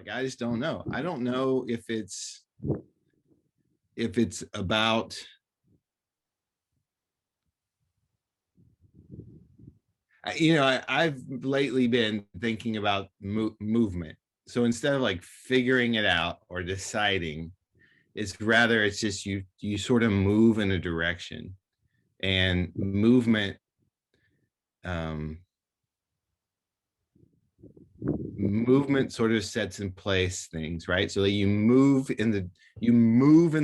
Like, I just don't know. I don't know if it's about I've lately been thinking about movement. So instead of like figuring it out or deciding, it's just you sort of move in a direction, and movement sort of sets in place things, right? So that you move in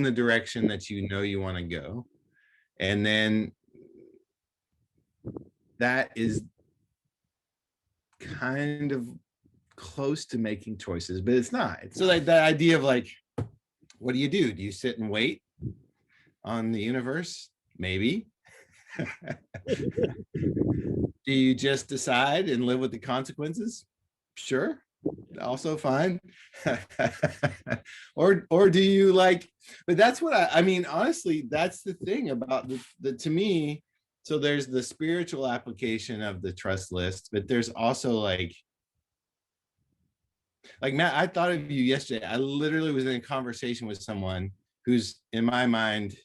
the direction that you know you want to go, and then that is kind of close to making choices, but it's not. So like that idea of like, what do? Do you sit and wait on the universe? Maybe. Do you just decide and live with the consequences? Sure, also fine. or do you like, but that's what I mean, honestly, that's the thing about the to me. So there's the spiritual application of the trust list, but there's also like Matt, I thought of you yesterday. I literally was in a conversation with someone who's, in my mind,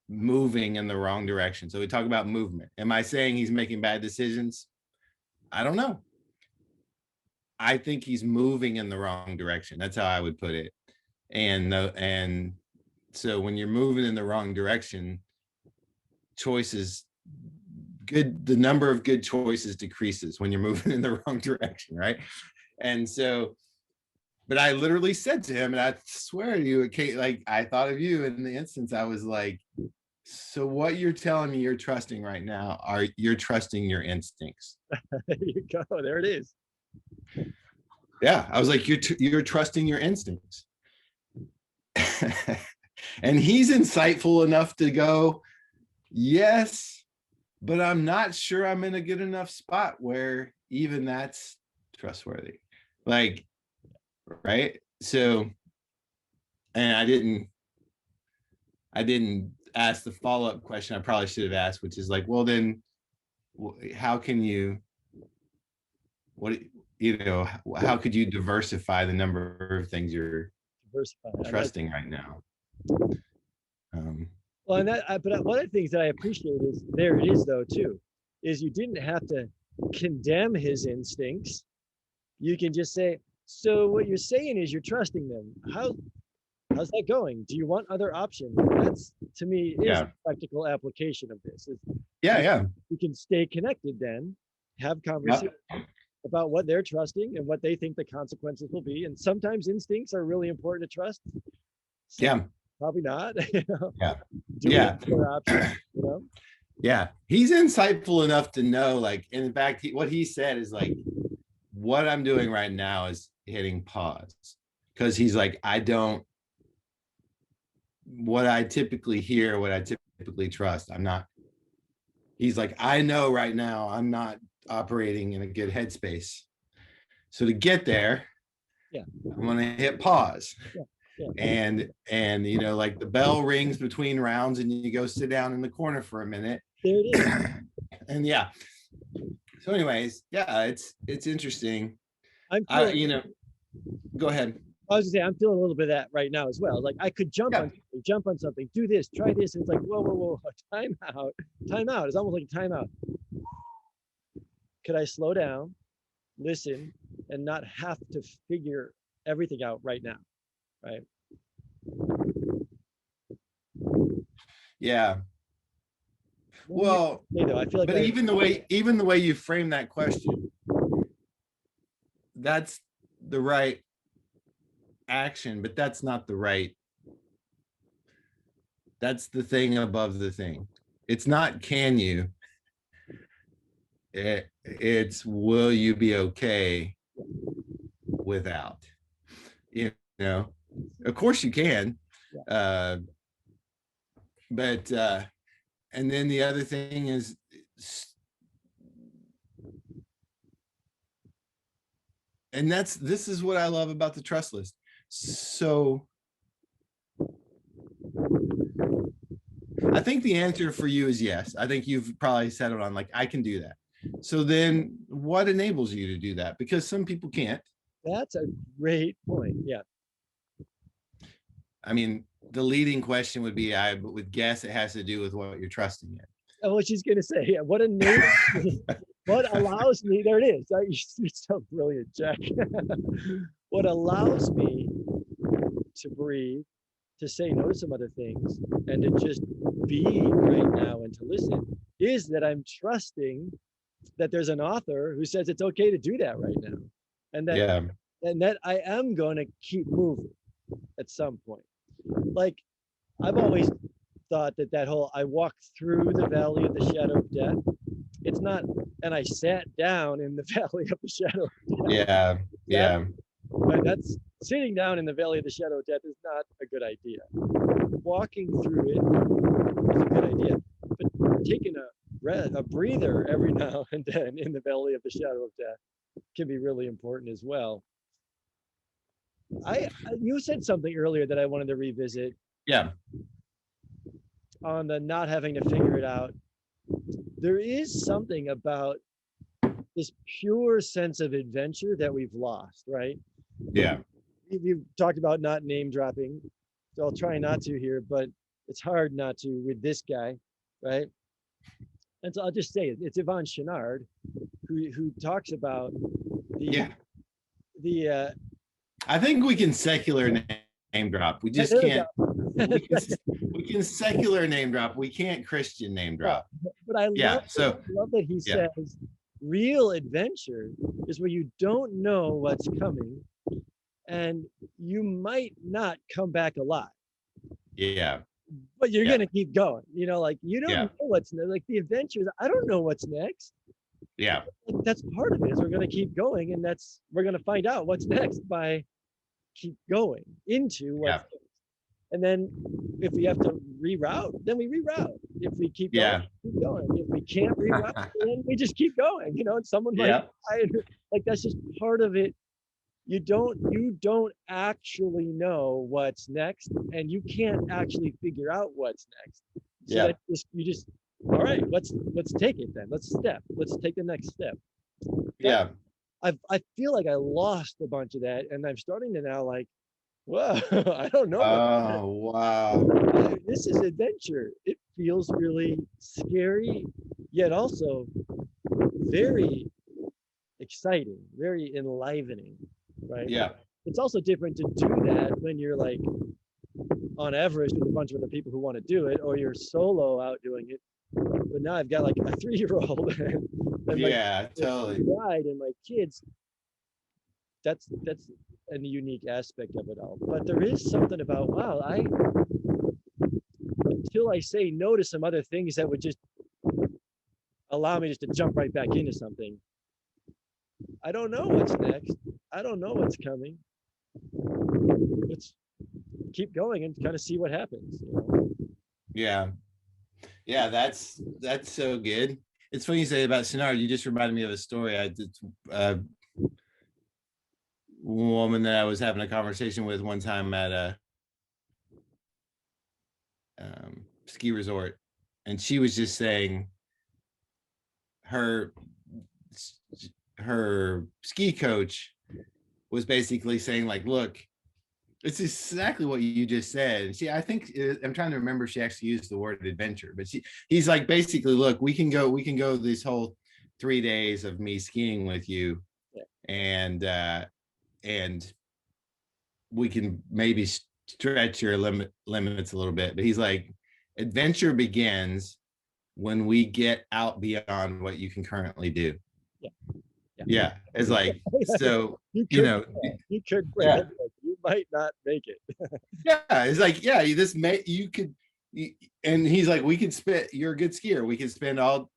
moving in the wrong direction. So we talk about movement. Am I saying he's making bad decisions? I don't know. I think he's moving in the wrong direction. That's how I would put it. And so when you're moving in the wrong direction, the number of good choices decreases when you're moving in the wrong direction, right? And so, but I literally said to him, and I swear to you, like, I thought of you in the instance. I was like, so what you're telling me you're trusting right now, you're trusting your instincts. There you go. There it is. Yeah, I was like, you're trusting your instincts. And he's insightful enough to go, yes, but I'm not sure I'm in a good enough spot where even that's trustworthy. Like, right? So, and I didn't ask the follow-up question I probably should have asked, which is like, well, then how can you, how could you diversify the number of things you're trusting right now? Well, and but one of the things that I appreciate is, there it is though too, is you didn't have to condemn his instincts. You can just say, so what you're saying is you're trusting them. How's that going? Do you want other options? That's, to me, is a practical application of this. You can stay connected then, have conversations about what they're trusting and what they think the consequences will be. And sometimes instincts are really important to trust. Probably not. He's insightful enough to know, like, in fact, what he said is like, what I'm doing right now is hitting pause, because he's like, what I typically hear, what I typically trust, he's like, I know right now I'm not operating in a good headspace. So to get there, I'm going to hit pause. And like the bell rings between rounds and you go sit down in the corner for a minute. There it is. And so anyways, it's interesting. Go ahead. I was gonna say, I'm feeling a little bit of that right now as well. Like, I could jump on something, do this, try this, and it's like, whoa, time out. It's almost like a timeout. Could I slow down, listen, and not have to figure everything out right now, right? Yeah. Well, I feel like, but even the way you frame that question, that's the right action, but that's not the right. That's the thing above the thing. It's not, can you? It's, will you be okay without? Of course you can. But and then the other thing is, and this is what I love about the trust list. So I think the answer for you is yes. I think you've probably settled on, like, I can do that. So then what enables you to do that? Because some people can't. That's a great point. Yeah. I mean, the leading question would be, I would guess it has to do with what you're trusting in. And what she's gonna say, yeah, what enables me, what allows me, there it is. You're so brilliant, Jack. What allows me to breathe, to say no to some other things, and to just be right now and to listen is that I'm trusting that there's an author who says it's okay to do that right now. And that Yeah. and that I am going to keep moving at some point. Like I've always thought that that whole I walked through the valley of the shadow of death, it's not, and I sat down in the valley of the shadow of death. Yeah. That, Yeah. that's sitting down in the valley of the shadow of death is not a good idea. Walking through it is a good idea, but taking a breather every now and then in the valley of the shadow of death can be really important as well. You said something earlier that I wanted to revisit Yeah. on the not having to figure it out. There is something about this pure sense of adventure that we've lost, right? Yeah. We've talked about not name dropping, so I'll try not to here, but it's hard not to with this guy, right? And so I'll just say it. It's Yvon Chouinard who talks about Yeah. the I think we can secular name drop. We just there we can't. go. We can secular name drop. We can't Christian name drop. But I Yeah. So love that he yeah. says real adventure is where you don't know what's coming and you might not come back alive, Yeah. but you're Yeah. going to keep going. You know, like you don't Yeah. know what's next. Like the adventures, I don't know what's next. Yeah. Like, that's part of it is we're going to keep going and we're going to find out what's next by keep going into what's Yeah. next. And then if we have to reroute, then we reroute. If we keep going, Yeah. keep going. If we can't reroute, then we just keep going. You know, and someone might Yeah. like that's just part of it. You don't actually know what's next, and you can't actually figure out what's next. So Yeah. that you just all right, let's take it then. Let's take the next step. Yeah. I feel like I lost a bunch of that, and I'm starting to now like, whoa, I don't know. Oh, wow. This is adventure. It feels really scary, yet also very exciting, very enlivening, right? Yeah. It's also different to do that when you're like on Everest with a bunch of other people who want to do it, or you're solo out doing it. But now I've got like a 3-year-old and Yeah, totally. bride and my kids. That's a unique aspect of it all. But there is something about wow, until I say no to some other things that would just allow me just to jump right back into something. I don't know what's next. I don't know what's coming. Let's keep going and kind of see what happens. You know? Yeah. Yeah, that's so good. It's funny you say about Chouinard. You just reminded me of a story. A woman that I was having a conversation with one time at a ski resort, and she was just saying her ski coach was basically saying like, look, it's exactly what you just said. I think I'm trying to remember if she actually used the word adventure, but he's like, basically, look, we can go this whole 3 days of me skiing with you. Yeah. And we can maybe stretch your limits a little bit. But he's like, adventure begins when we get out beyond what you can currently do. Yeah. Yeah. It's like, so, you could yeah. You might not make it. Yeah. It's like, yeah, and he's like, you're a good skier. We could spend all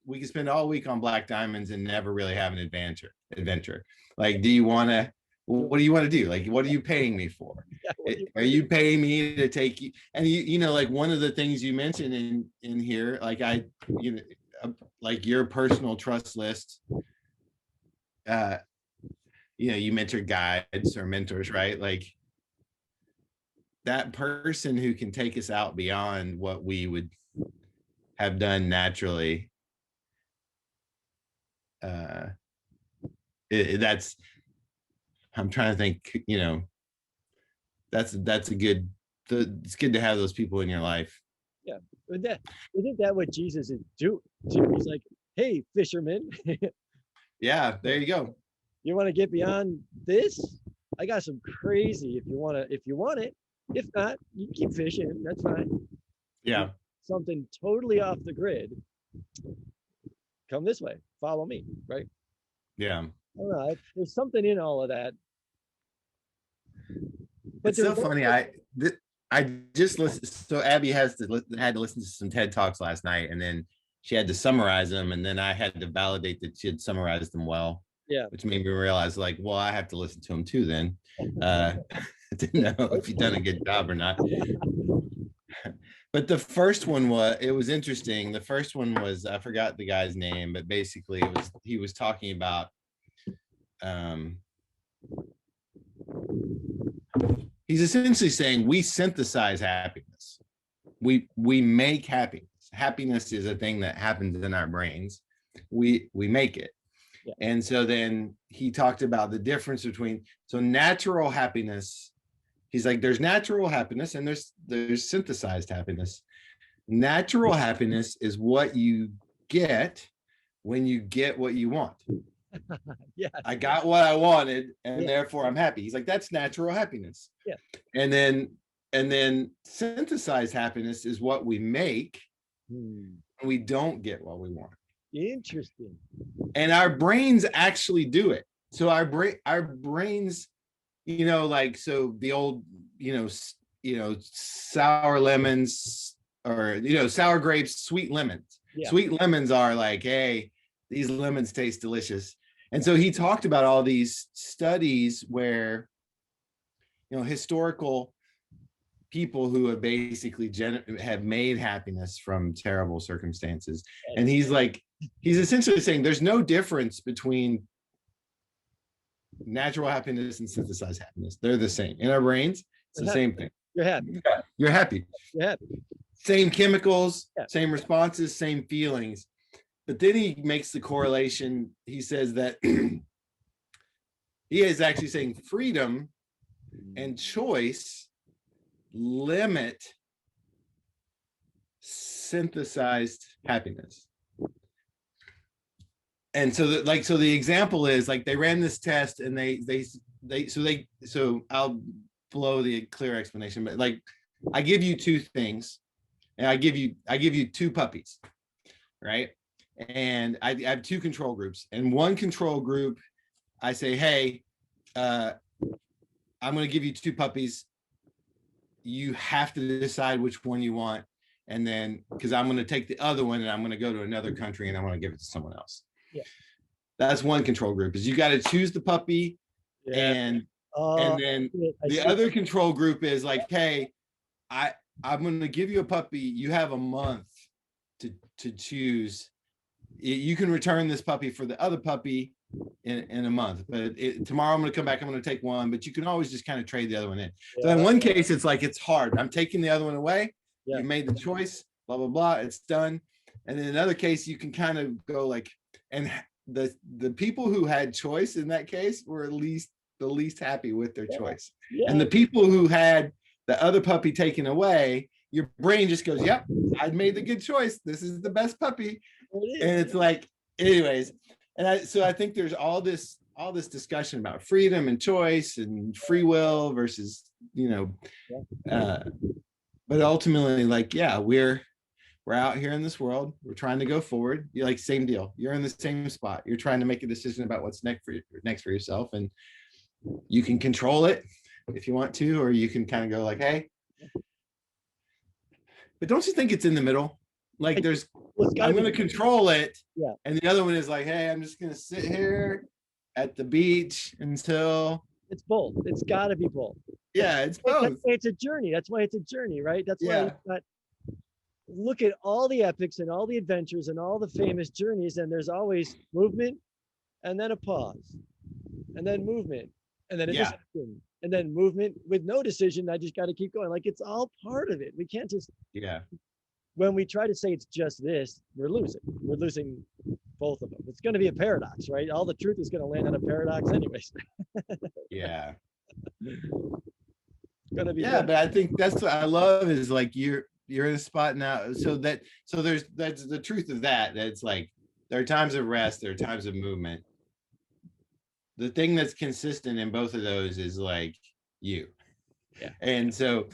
week on black diamonds and never really have an adventure. Like, what do you want to do? Like, what are you paying me for? Yeah, are you paying me to take you? And you know, like one of the things you mentioned in here, like like your personal trust list, you mentor guides or mentors, right? Like that person who can take us out beyond what we would have done naturally. That's I'm trying to think, that's a good, it's good to have those people in your life. Yeah. But isn't that what Jesus is doing too? He's like, hey, fisherman, Yeah, there you go. you want to get beyond this? I got some crazy if you want it. If not, you keep fishing. That's fine. Yeah. Something totally off the grid. Come this way. Follow me. Right. Yeah. I don't know. There's something in all of that. But It's so funny. I just listened. So Abby had to listen to some TED Talks last night, and then she had to summarize them, and then I had to validate that she had summarized them well. Yeah. Which made me realize, like, well, I have to listen to them too. Then, I didn't know if you've done a good job or not. But the first one was interesting. The first one was, I forgot the guy's name, but basically he was talking about he's essentially saying we synthesize happiness. We make happiness. Happiness is a thing that happens in our brains. We make it. Yeah. And so then he talked about the difference between natural happiness. He's like, there's natural happiness and there's synthesized happiness. Natural happiness is what you get when you get what you want. Yeah. I got what I wanted, and therefore I'm happy. He's like, that's natural happiness. Yeah. And then synthesized happiness is what we make when we don't get what we want. Interesting. And our brains actually do it. So our brains, like, so the old, sour lemons, or sour grapes, sweet lemons. Yeah. Sweet lemons are like, hey, these lemons taste delicious. And so he talked about all these studies where, historical people who have basically have made happiness from terrible circumstances. And he's essentially saying there's no difference between natural happiness and synthesized happiness. They're the same. In our brains, it's the same thing. You're happy. You're happy. You're happy. Same chemicals, same responses, same feelings. But then he makes the correlation. He says that he is actually saying freedom and choice limit synthesized happiness. And so the example is, like, they ran this test, and so I'll blow the clear explanation, but like, I give you two things, and I give you two puppies, right? And I have two control groups. And one control group, I say, hey, I'm going to give you two puppies. You have to decide which one you want. And then, because I'm going to take the other one and I'm going to go to another country and I want to give it to someone else. Yeah. That's one control group, is you got to choose the puppy. Yeah. And then the other control group is like, hey, I'm going to give you a puppy. You have a month to choose. You can return this puppy for the other puppy in a month, but tomorrow I'm going to come back. I'm going to take one, but you can always just kind of trade the other one in. Yeah. So in one case, it's like, it's hard. I'm taking the other one away. Yeah. You made the choice, blah, blah, blah. It's done. And in another case, you can kind of go like, and the people who had choice in that case were at least the least happy with their choice. Yeah. And the people who had the other puppy taken away, your brain just goes, yep, I made the good choice. This is the best puppy. And it's like, anyways. And I think there's all this discussion about freedom and choice and free will versus, but ultimately, like, yeah, we're out here in this world. We're trying to go forward. You're like, same deal. You're in the same spot. You're trying to make a decision about what's next for yourself. And you can control it if you want to, or you can kind of go like, hey, but don't you think it's in the middle? Like, I'm going to control it. Yeah. And the other one is like, hey, I'm just going to sit here at the beach until. It's both. It's got to be both. Yeah, it's both. It's a journey. That's why it's a journey, right? That's why you've got, look at all the epics and all the adventures and all the famous journeys, and there's always movement and then a pause and then movement and then a decision and then movement with no decision. I just got to keep going. Like, it's all part of it. We can't just. Yeah. When we try to say it's just this, we're losing both of them. It's going to be a paradox, right? All the truth is going to land on a paradox anyways. Yeah. Going to be Yeah, both. but I think that's what I love is like you're in a spot now. So that's the truth of that. That it's like there are times of rest, there are times of movement. The thing that's consistent in both of those is like you. Yeah. And so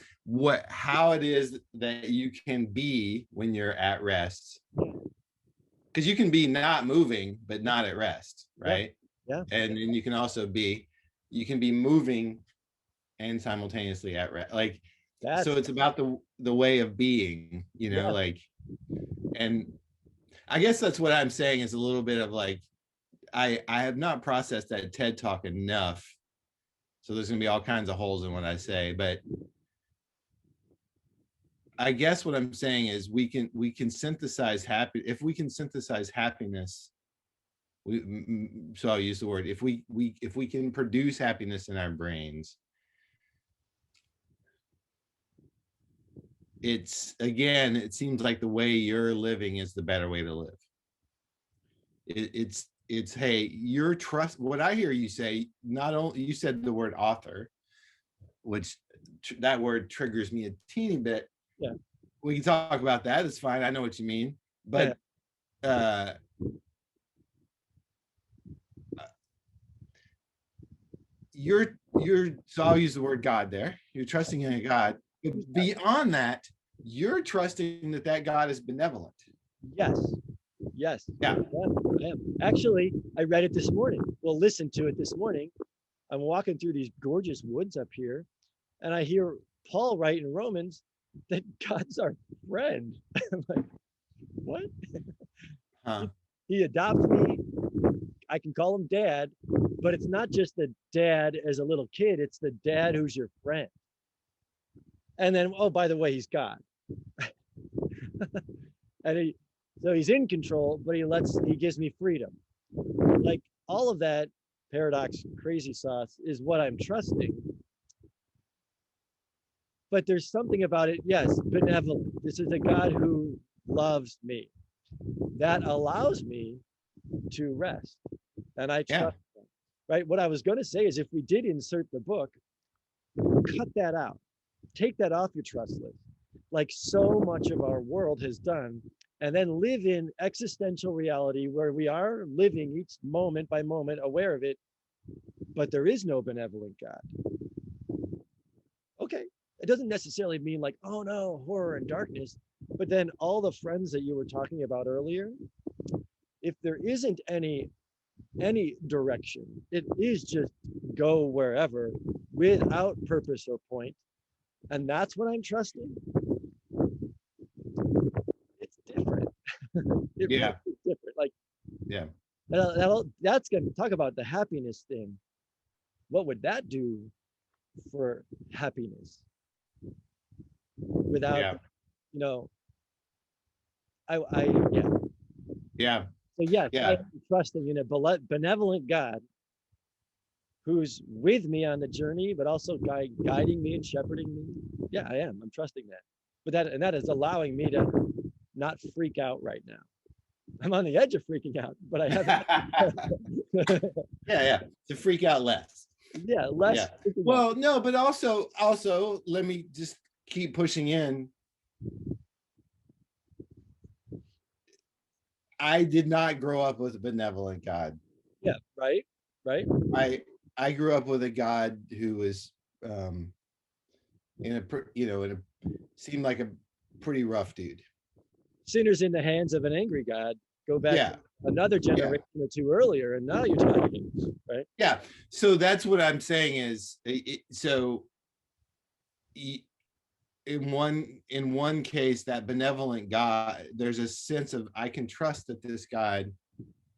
how it is that you can be when you're at rest, because you can be not moving but not at rest, right? Yeah. And then you can also you can be moving and simultaneously at rest, like so That's it's about the way of being, yeah. like, and I guess that's what I'm saying is a little bit of like I have not processed that TED talk enough, so there's gonna be all kinds of holes in what I say, but I guess what I'm saying is we can synthesize if we can synthesize happiness, so I'll use the word, if we can produce happiness in our brains, it seems like the way you're living is the better way to live. It's hey, what I hear you say, not only you said the word author, which that word triggers me a teeny bit. Yeah. We can talk about that. It's fine. I know what you mean. But so I'll use the word God there. You're trusting in a God. But beyond that, you're trusting that God is benevolent. Yes. Yes. Yeah. I am. Actually, I read it this morning. Well, listen to it this morning. I'm walking through these gorgeous woods up here, and I hear Paul write in Romans that God's our friend. I'm like, what? Huh. He adopts me. I can call him dad, but it's not just the dad as a little kid, it's the dad who's your friend. And then, oh, by the way, he's God. And so he's in control, but he gives me freedom. Like all of that paradox, crazy sauce is what I'm trusting. But there's something about it, yes, benevolent. This is a God who loves me. That allows me to rest. And I trust them, right? What I was going to say is if we did insert the book, cut that out. Take that off your trust list, like so much of our world has done, and then live in existential reality where we are living each moment by moment, aware of it, but there is no benevolent God. Okay, it doesn't necessarily mean like, oh no, horror and darkness, but then all the friends that you were talking about earlier, if there isn't any direction, it is just go wherever without purpose or point, and that's what I'm trusting. It's different. It really is different. Like, yeah, that's gonna talk about the happiness thing. What would that do for happiness without, you know, I yeah. Yeah. So yes, I am trusting in a benevolent God who's with me on the journey, but also guiding me and shepherding me. Yeah, I am. I'm trusting that. But that is allowing me to not freak out right now. I'm on the edge of freaking out, but I haven't. To freak out less. Yeah, less. Yeah. Well, no, but also let me just keep pushing in. I did not grow up with a benevolent God. Yeah, right. I grew up with a God who was seemed like a pretty rough dude. Sinners in the hands of an angry God. Go back another generation or two earlier, and now you're talking, right? Yeah. So that's what I'm saying is, in one case, that benevolent God, there's a sense of I can trust that this God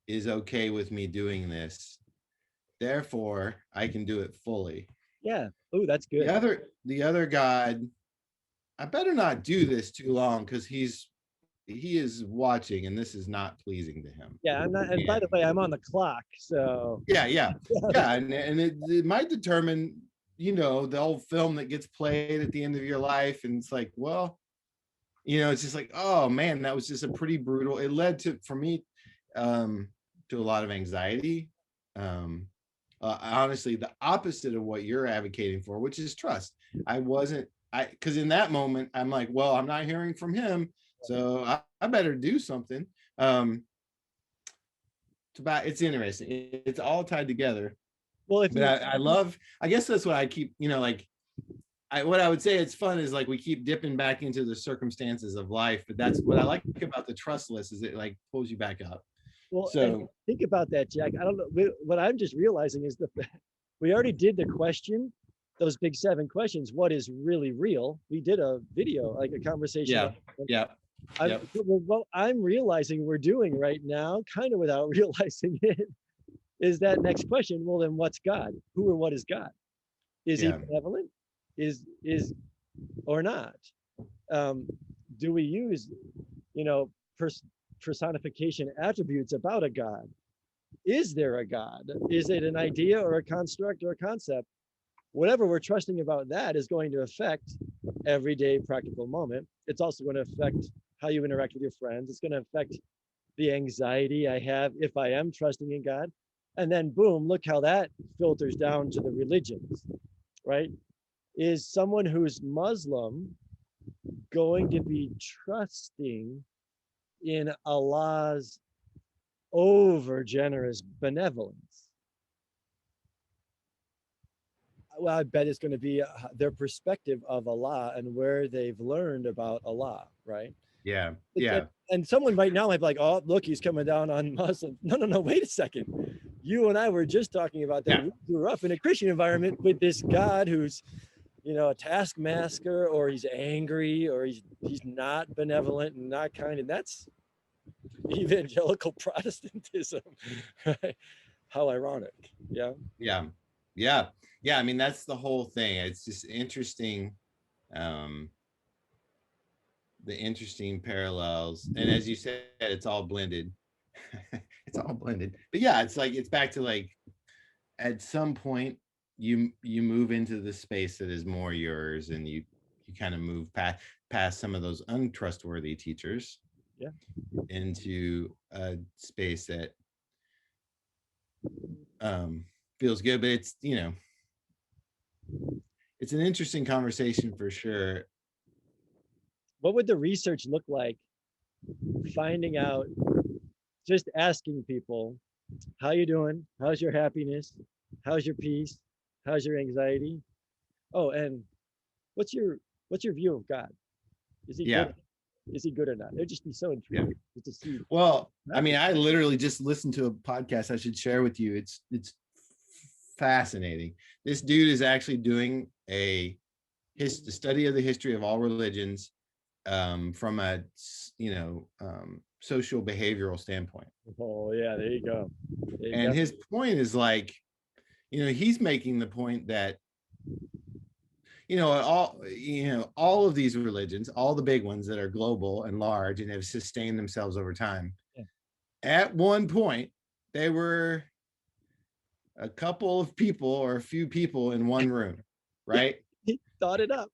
is okay with me doing this. Therefore, I can do it fully. Yeah. Oh, that's good. The other God, I better not do this too long because he is watching and this is not pleasing to him. Yeah, I'm not. And by the way, I'm on the clock, so yeah. And it might determine, the old film that gets played at the end of your life, and it's like, well, it's just like, oh man, that was just a pretty brutal. It led to, for me, to a lot of anxiety. Honestly, the opposite of what you're advocating for, which is trust. Because in that moment, I'm like, well, I'm not hearing from him, so I better do something. It's interesting. It's all tied together. Well, if But you, I guess that's what I keep, like, what I would say it's fun is like we keep dipping back into the circumstances of life, but that's what I like about the trust list is it like pulls you back up. well, and So think about that, Jack. I don't know. What I'm just realizing is that we already did the question, those big 7 questions. What is really real? We did a video, like a conversation. yeah, yeah, yeah, What I'm realizing we're doing right now, kind of without realizing it, is that next question. Well, then what's God? Who or what is God? Is he yeah, benevolent? Is or not? Um, do we use, you know, personification attributes about a God? Is there a God? Is it an idea or a construct or a concept? Whatever we're trusting about that is going to affect everyday practical moment. It's also going to affect how you interact with your friends. It's going to affect the anxiety I have if I am trusting in God. And then boom, look how that filters down to the religions, right? Is someone who's Muslim going to be trusting in Allah's over generous benevolence? Well, I bet it's going to be their perspective of Allah and where they've learned about Allah, right? yeah, yeah, And someone right now might be like, oh, look, he's coming down on Muslims. No, no, no, wait a second. You and I were just talking about that. yeah, We grew up in a Christian environment with this God who's, you know, a taskmaster, or he's angry, or he's not benevolent and not kind. And that's evangelical Protestantism, right? How ironic. Yeah. yeah, yeah, yeah. I mean, that's the whole thing. It's just interesting. Um, the interesting parallels, and as you said, it's all blended. It's all blended. But yeah, it's like it's back to like at some point you move into the space that is more yours, and you kind of move past some of those untrustworthy teachers, Yeah. into a space that feels good. But it's it's an interesting conversation for sure. What would the research look like finding out, just asking people, how you doing? How's your happiness? How's your peace? How's your anxiety? Oh, and what's your what's your view of God? Is he Yeah, good? Is he good or not? It'd just be so yeah. intriguing to see. Well, I mean, I literally just listened to a podcast I should share with you. It's fascinating. This dude is actually doing the study of the history of all religions, from a social behavioral standpoint. Oh yeah, there you go. And his point is like, he's making the point that all of these religions, all the big ones that are global and large and have sustained themselves over time, Yeah. at one point they were a couple of people or a few people in one room, right? He thought it up.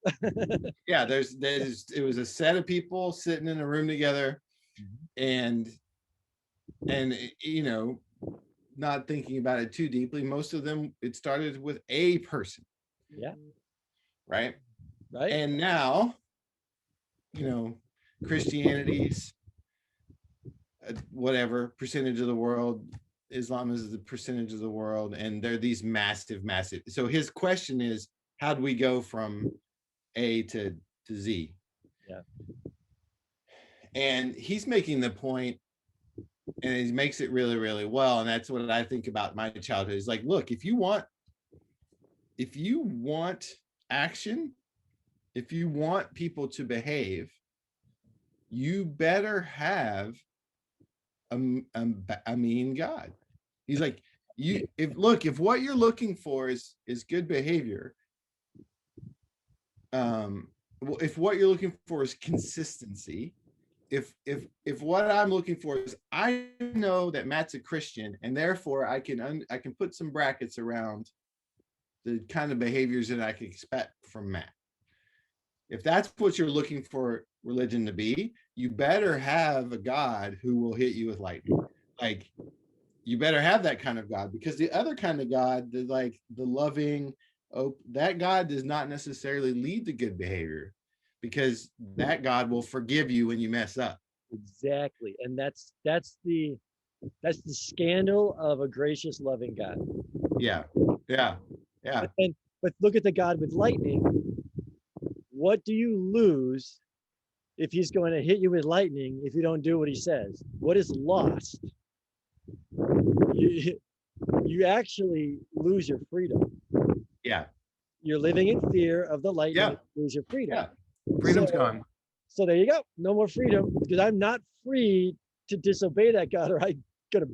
Yeah, it was a set of people sitting in a room together, and not thinking about it too deeply, most of them, it started with a person. Yeah. Right. Right. And now, Christianity's whatever percentage of the world, Islam is the percentage of the world, and they're these massive. So his question is, how do we go from A to Z? Yeah. And he's making the point, and he makes it really, really well. And that's what I think about my childhood. Is like, look, if you want action, if you want people to behave, you better have a mean God. He's like, if what you're looking for is good behavior, if what you're looking for is consistency, if what I'm looking for is, I know that Matt's a Christian, and therefore I can put some brackets around the kind of behaviors that I can expect from Matt. If that's what you're looking for religion to be, you better have a God who will hit you with lightning. Like, you better have that kind of God, because the other kind of God, the like the loving, that God does not necessarily lead to good behavior, because that God will forgive you when you mess up. Exactly. And that's the scandal of a gracious, loving God. Yeah. Yeah. Yeah. But look at the God with lightning. What do you lose if he's going to hit you with lightning if you don't do what he says? What is lost? You, you actually lose your freedom. Yeah. You're living in fear of the lightning, Yeah. and you lose your freedom. Yeah. Freedom's So, gone. so there you go. No more freedom, because I'm not free to disobey that God, or I'm gonna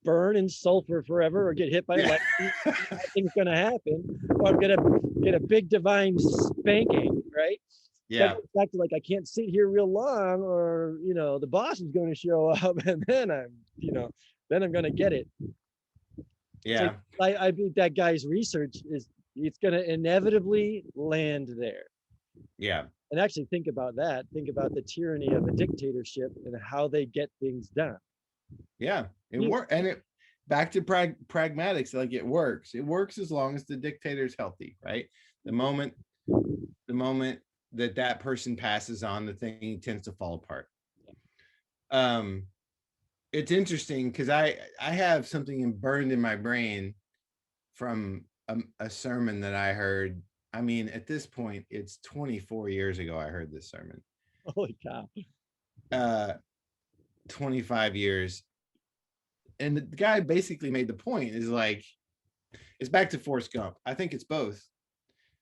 burn in sulfur forever, or get hit by lightning. Nothing's gonna happen, or I'm gonna get a big divine spanking, right? Yeah. That goes back to, like, I can't sit here real long, or the boss is going to show up, and then I'm going to get it. So Yeah. I think that guy's research is, it's going to inevitably land there. Yeah. And actually think about that. Think about the tyranny of a dictatorship and how they get things done. Yeah. It works. And it back to pragmatics, like it works. It works as long as the dictator's healthy, right? The moment that person passes on, the thing tends to fall apart. It's interesting because I have something burned in my brain from a sermon that I heard. I mean, at this point, it's 24 years ago I heard this sermon. Holy cow. 25 years. And the guy basically made the point is like, it's back to Forrest Gump. I think it's both.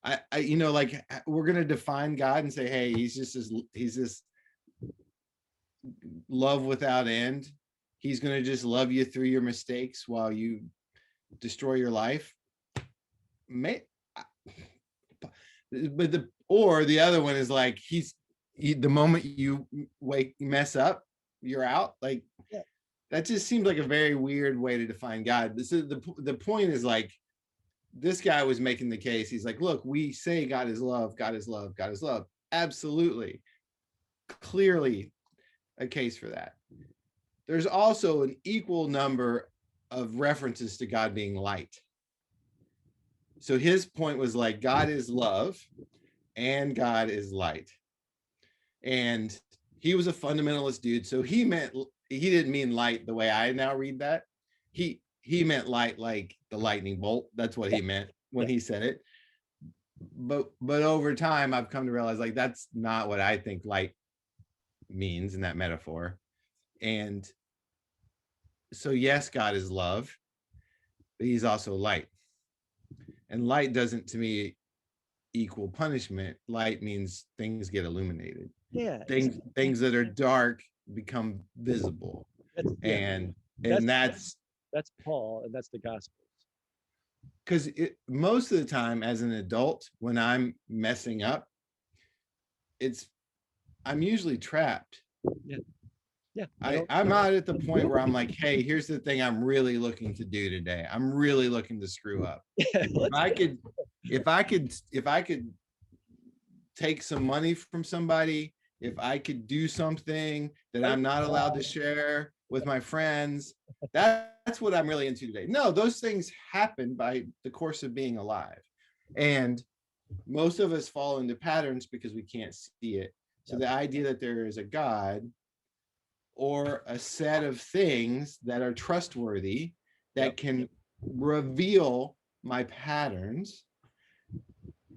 I like, we're going to define God and say, hey, he's this love without end. He's going to just love you through your mistakes while you destroy your life. But the other one is like, the moment you mess up, you're out. Like, Yeah. That just seems like a very weird way to define God. This is the point is like, this guy was making the case. He's like, look, we say God is love, God is love, God is love. Absolutely. Clearly a case for that. There's also an equal number of references to God being light. So his point was like, God is love and God is light. And he was a fundamentalist dude. So he didn't mean light the way I now read that. He meant light like the lightning bolt. That's what he meant when he said it. But over time, I've come to realize, like, that's not what I think light means in that metaphor. And so, yes, God is love, but he's also light. And light doesn't, to me, equal punishment. Light means things get illuminated. Yeah. Things that are dark become visible. That's Paul, and that's the gospel. Because most of the time as an adult, when I'm messing up, I'm usually trapped. Yeah. I'm not at the point where I'm like, hey, here's the thing I'm really looking to do today. I'm really looking to screw up. If I could take some money from somebody, if I could do something that I'm not allowed to share with my friends, that's what I'm really into today. No, those things happen by the course of being alive. And most of us fall into patterns because we can't see it. So the idea that there is a God or a set of things that are trustworthy that can reveal my patterns,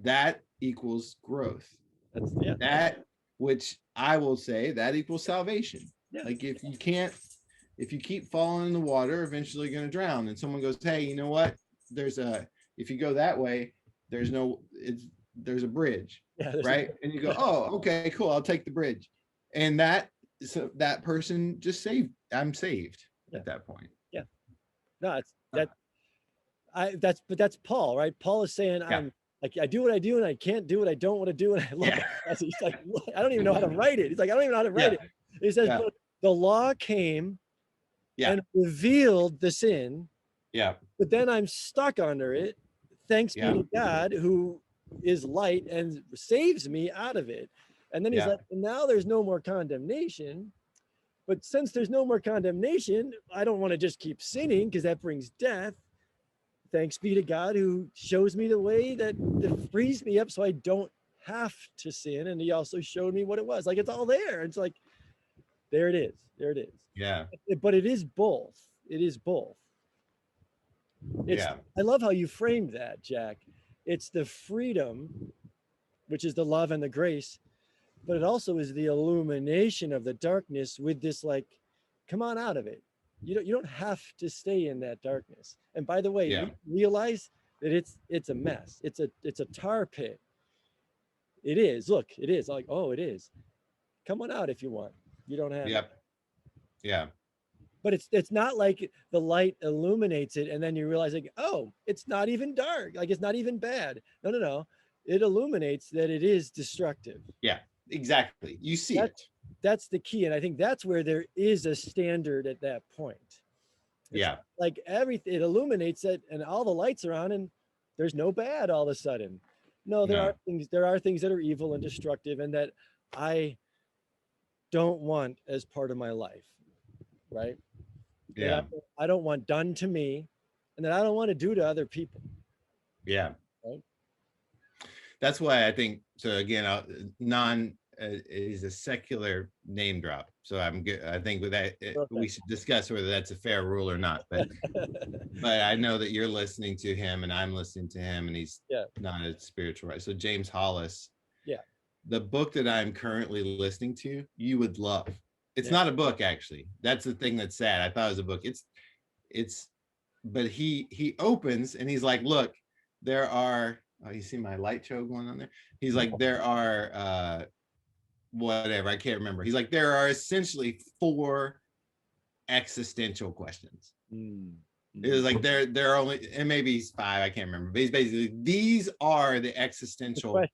that equals growth. That, which I will say, that equals salvation. Like, if you keep falling in the water, eventually you're going to drown. And someone goes, hey, you know what? If you go that way, there's a bridge, right? And you go, oh, okay, cool. I'll take the bridge. And that person just I'm saved at that point. Yeah. No, that's Paul, right? Paul is saying, I'm like, I do what I do and I can't do what I don't want to do. And I love it. He's like, I don't even know how to write it. He's like, I don't even know how to write it. He says, but the law came and revealed the sin. Yeah. But then I'm stuck under it. Thanks be to God, who is light and saves me out of it. And then he's like, now there's no more condemnation. But since there's no more condemnation, I don't want to just keep sinning because that brings death. Thanks be to God who shows me the way that frees me up so I don't have to sin. And he also showed me what it was. Like it's all there. It's like, there it is. There it is. Yeah. But it is both. It is both. It's, Yeah. I love how you framed that, Jack. It's the freedom, which is the love and the grace, but it also is the illumination of the darkness with this like, come on out of it. You don't have to stay in that darkness. And by the way, Yeah. realize that it's a mess. It's a tar pit. It is. Look, it is like, oh, it is. Come on out if you want. You don't have. Yep. Yeah. But it's not like the light illuminates it and then you realize like, oh, it's not even dark. Like it's not even bad. No, no, no. It illuminates that it is destructive. Yeah. Exactly. You see it. That's the key. And I think that's where there is a standard at that point. It's Yeah. like everything, it illuminates it and all the lights are on and there's no bad all of a sudden. No, there are things that are evil and destructive and that I don't want as part of my life. Right? Yeah. I don't want done to me and that I don't want to do to other people. Yeah. Right? That's why I think, so again, is a secular name drop. So I'm good. I think with that, we should discuss whether that's a fair rule or not. But but I know that you're listening to him and I'm listening to him and he's not a spiritual writer. So James Hollis, the book that I'm currently listening to, you would love. It's not a book, actually. That's the thing that's sad. I thought it was a book. But he opens and he's like, look, there are, oh, you see my light show going on there? He's like, there are, whatever, I can't remember. He's like, there are essentially 4 existential questions. It was like, there are only, and maybe he's 5, I can't remember. But he's basically, these are the existential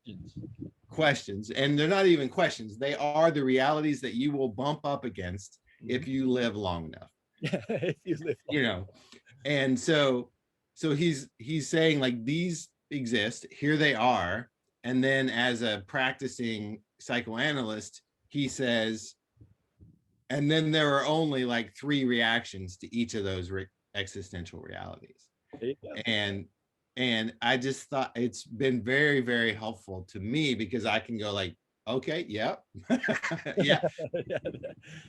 questions, and they're not even questions. They are the realities that you will bump up against if you live long enough. If you live long enough. And so he's saying like these exist, here they are. And then as a practicing psychoanalyst, he says, and then there are only like 3 reactions to each of those existential realities. And I just thought it's been very, very helpful to me because I can go like, okay, yeah.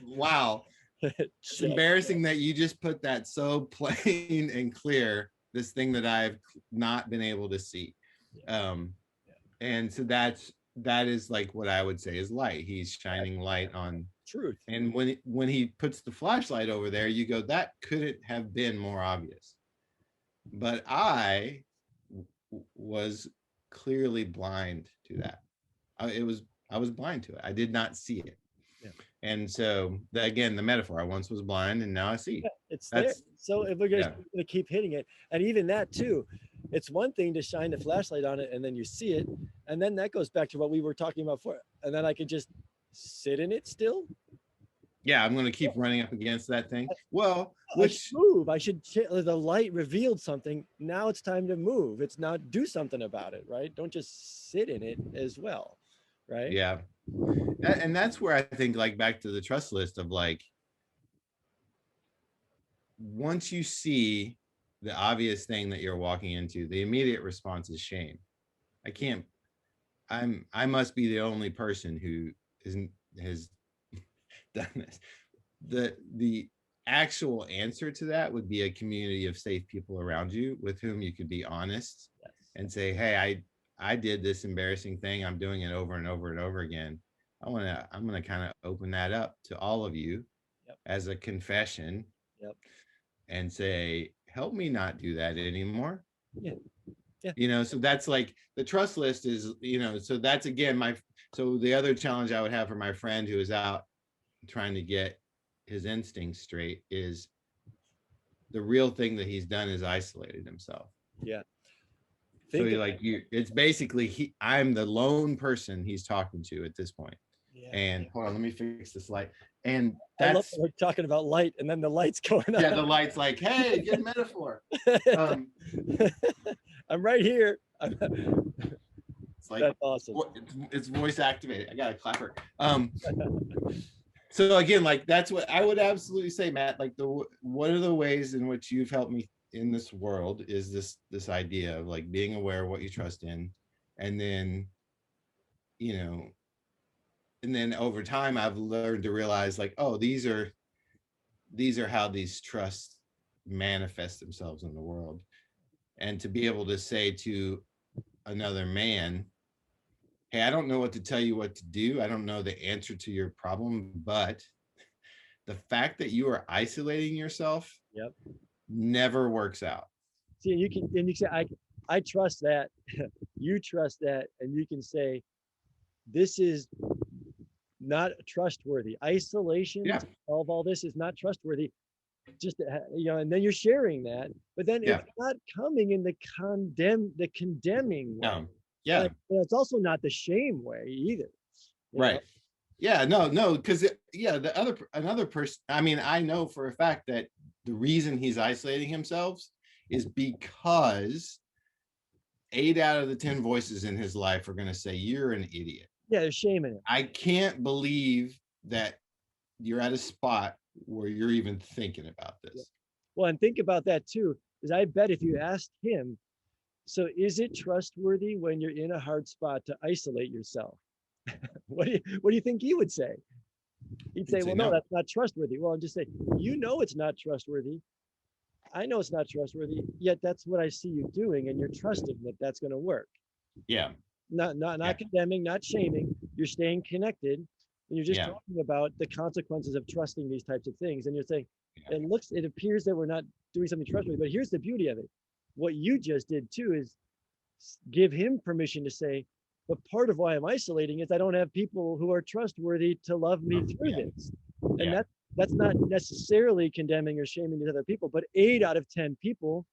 Wow. It's embarrassing that you just put that so plain and clear, this thing that I've not been able to see. And so that is like what I would say is light. He's shining light on truth. And when he puts the flashlight over there, you go, that couldn't have been more obvious. But I was clearly blind to that. I was blind to it. I did not see it. And so again, the metaphor, I once was blind and now I see. It's there. So if we're going to keep hitting it, and even that too, it's one thing to shine the flashlight on it and then you see it. And then that goes back to what we were talking about before. And then I could just sit in it still. Yeah, I'm going to keep running up against that thing. Well, I should move. The light revealed something. Now it's time to move. It's not do something about it, right? Don't just sit in it as well, right? Yeah. And that's where I think, like, back to the trust list of like, once you see the obvious thing that you're walking into, the immediate response is shame. I must be the only person who has done this. The actual answer to that would be a community of safe people around you with whom you could be honest and say, hey, I did this embarrassing thing. I'm doing it over and over and over again. I'm gonna kind of open that up to all of you as a confession and say, help me not do that anymore. So that's like the trust list is, so that's again so the other challenge I would have for my friend who is out trying to get his instincts straight is the real thing that he's done is isolated himself. So it's basically I'm the lone person he's talking to at this point. And hold on, let me fix this light. And that's, I love we're talking about light and then the light's going on. Yeah, the light's like, hey, get a metaphor. I'm right here. It's like, that's awesome. It's voice activated. I got a clapper. So again, like that's what I would absolutely say, Matt. Like one of the ways in which you've helped me in this world is this idea of like being aware of what you trust in, and then, you know, and then over time I've learned to realize like, oh, these are how these trusts manifest themselves in the world. And to be able to say to another man, hey, I don't know what to tell you what to do. I don't know the answer to your problem, but the fact that you are isolating yourself Yep. never works out. See, you can say, I trust that, you trust that, and you can say, this is not trustworthy. Isolation Yeah. of all this is not trustworthy. Just and then you're sharing that, but then Yeah. it's not coming in the condemning way. No. Yeah. And it's also not the shame way either. Right. Yeah. No. Because another person. I mean, I know for a fact that the reason he's isolating himself is because 8 out of the 10 voices in his life are going to say you're an idiot. Yeah, they're shaming him. I can't believe that you're at a spot where you're even thinking about this. Yeah. Well, and think about that too, because I bet if you asked him, so is it trustworthy when you're in a hard spot to isolate yourself? What do you think he would say? He'd say, well, no, that's not trustworthy. Well, I'm just saying, it's not trustworthy. I know it's not trustworthy, yet that's what I see you doing, and you're trusting that that's going to work. Yeah. Not condemning, not shaming. You're staying connected, and you're just talking about the consequences of trusting these types of things. And you're saying, it appears that we're not doing something trustworthy, but here's the beauty of it. What you just did too is give him permission to say, but part of why I'm isolating is I don't have people who are trustworthy to love me through this. And that's not necessarily condemning or shaming these other people, but 8 out of 10 people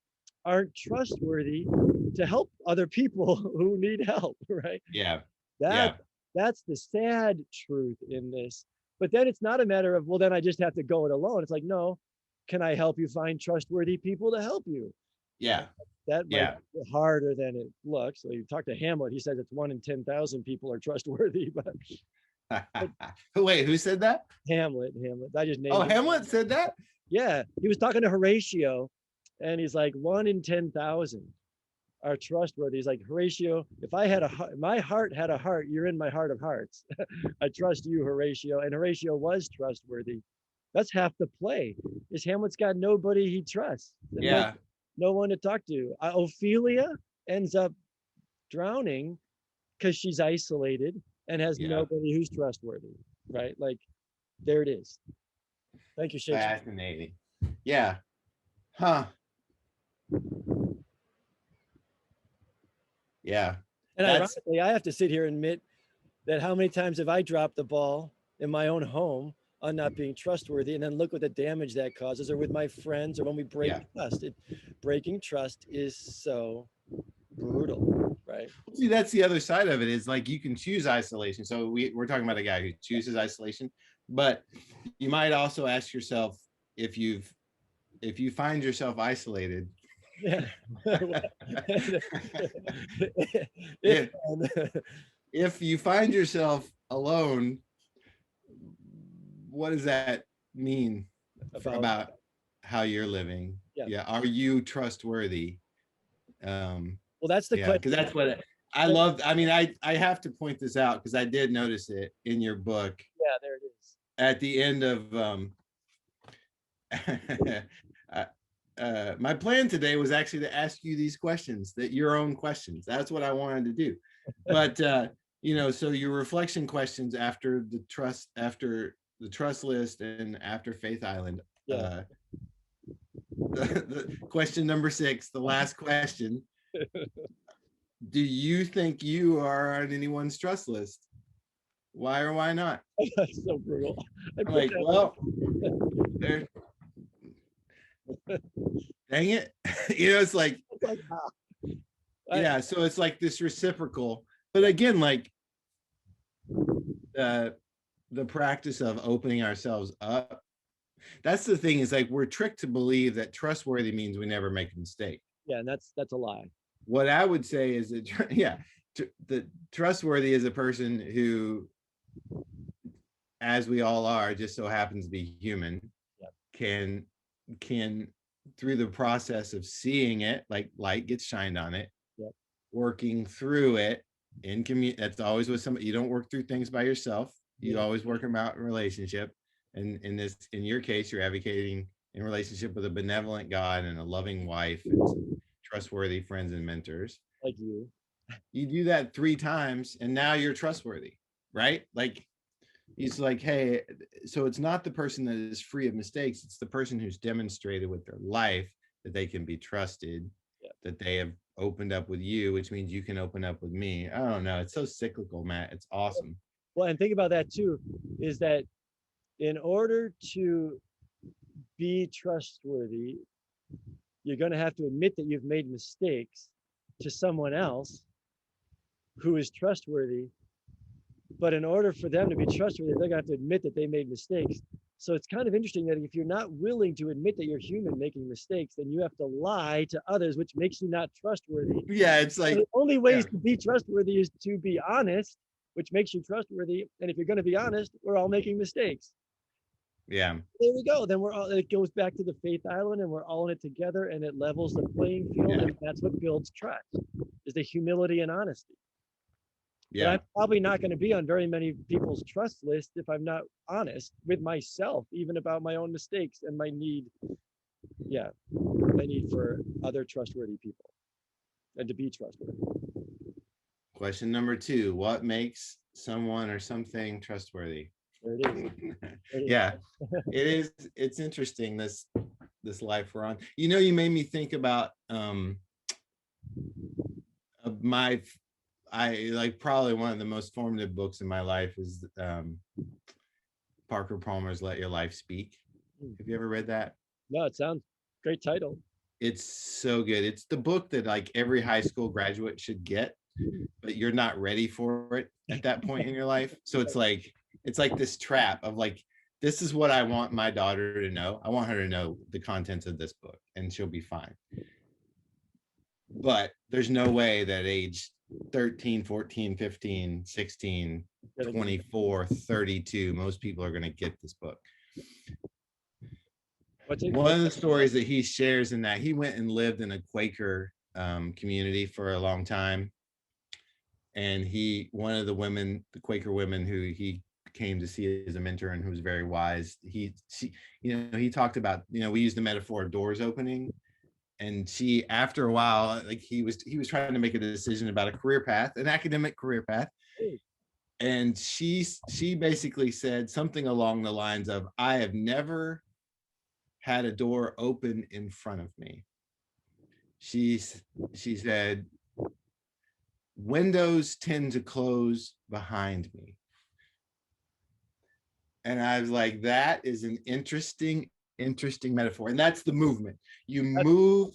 aren't trustworthy to help other people who need help, right? Yeah. That's the sad truth in this. But then it's not a matter of, well, then I just have to go it alone. It's like, no, can I help you find trustworthy people to help you? Yeah. That might be harder than it looks. So you talk to Hamlet, he says it's 1 in 10,000 people are trustworthy, but wait, who said that? Hamlet. I just named him. Hamlet said that? Yeah. He was talking to Horatio, and he's like, 1 in 10,000 are trustworthy. He's like, Horatio, if I had my heart had a heart, you're in my heart of hearts. I trust you, Horatio. And Horatio was trustworthy. That's half the play. Is Hamlet's got nobody he trusts. Yeah. No one to talk to. Ophelia ends up drowning because she's isolated and has nobody who's trustworthy, right? Like, there it is. Thank you, Shakespeare. Fascinating. Yeah. Huh. Yeah. And ironically, I have to sit here and admit that how many times have I dropped the ball in my own home on not being trustworthy, and then look what the damage that causes, or with my friends, or when we break trust. Breaking trust is so brutal, right? See, that's the other side of it, is like you can choose isolation. So we're talking about a guy who chooses isolation, but you might also ask yourself, if you find yourself isolated, if you find yourself alone, what does that mean about how you're living? Are you trustworthy? Well, that's the question. Because that's what I love. I mean, I have to point this out because I did notice it in your book. Yeah, there it is. At the end of my plan today was actually to ask you these questions, your own questions. That's what I wanted to do. But so your reflection questions after the trust list and after Faith Island. The question number 6, the last question. Do you think you are on anyone's trust list? Why or why not? That's so brutal. I'm like, well, dang it. It's like, so it's like this reciprocal. But again, like the practice of opening ourselves up, that's the thing, is like we're tricked to believe that trustworthy means we never make a mistake. Yeah, and that's a lie. What I would say is that the trustworthy is a person who as we all are, just so happens to be human, Yep. can through the process of seeing it, like light gets shined on it, Yep. working through it in community. That's always with somebody. You don't work through things by yourself. You always work them out in relationship. And in your case, you're advocating in relationship with a benevolent God and a loving wife and some trustworthy friends and mentors. Like you. You do that 3 times and now you're trustworthy, right? Like, he's like, hey, so it's not the person that is free of mistakes. It's the person who's demonstrated with their life that they can be trusted, that they have opened up with you, which means you can open up with me. I don't know. It's so cyclical, Matt. It's awesome. Well, and think about that too, is that in order to be trustworthy, you're going to have to admit that you've made mistakes to someone else who is trustworthy. But in order for them to be trustworthy, they're going to have to admit that they made mistakes. So it's kind of interesting that if you're not willing to admit that you're human making mistakes, then you have to lie to others, which makes you not trustworthy. Yeah, it's like, so the only ways to be trustworthy is to be honest, which makes you trustworthy. And if you're going to be honest, we're all making mistakes. Yeah. There we go. Then we're all, it goes back to the faith island and we're all in it together and it levels the playing field. Yeah. And that's what builds trust, is the humility and honesty. Yeah. But I'm probably not going to be on very many people's trust list if I'm not honest with myself, even about my own mistakes and my need. Yeah. My need for other trustworthy people and to be trustworthy. Question number 2, what makes someone or something trustworthy? There it is. There it is. Yeah, it is. It's interesting, this life we're on. You know, you made me think about I like probably one of the most formative books in my life is Parker Palmer's Let Your Life Speak. Have you ever read that? No, it sounds great title. It's so good. It's the book that like every high school graduate should get, but you're not ready for it at that point in your life. So it's like this trap of like, this is what I want my daughter to know. I want her to know the contents of this book and she'll be fine. But there's no way that age 13, 14, 15, 16, 24, 32, most people are going to get this book. One of the stories that he shares in that, he went and lived in a Quaker community for a long time. And one of the women, the Quaker women who he came to see as a mentor and who was very wise, he talked about, we use the metaphor of doors opening. And she, after a while, like he was trying to make a decision about a career path, an academic career path. And she basically said something along the lines of, I have never had a door open in front of me. She said, windows tend to close behind me. And I was like, that is an interesting metaphor. And that's the movement. You move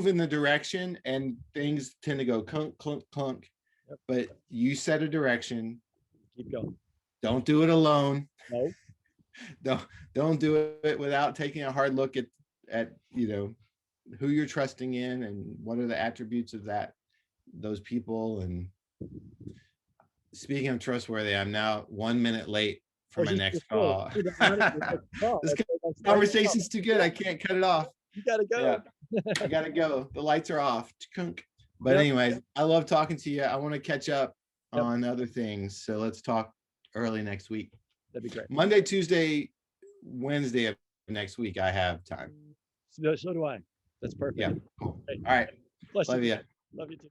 in the direction and things tend to go clunk, clunk, clunk. Yep. But you set a direction. Keep going. Don't do it alone. No. Don't do it without taking a hard look at who you're trusting in and what are the attributes of those people. And speaking of trustworthy, I'm now 1 minute late for my next call. This conversation's too good. I can't cut it off. You gotta go. Yeah. I gotta go. The lights are off. But anyways, I love talking to you. I want to catch up on other things. So let's talk early next week. That'd be great. Monday, Tuesday, Wednesday of next week, I have time. So do I. That's perfect. Yeah. Cool. All right. Bless Love you. Love you too.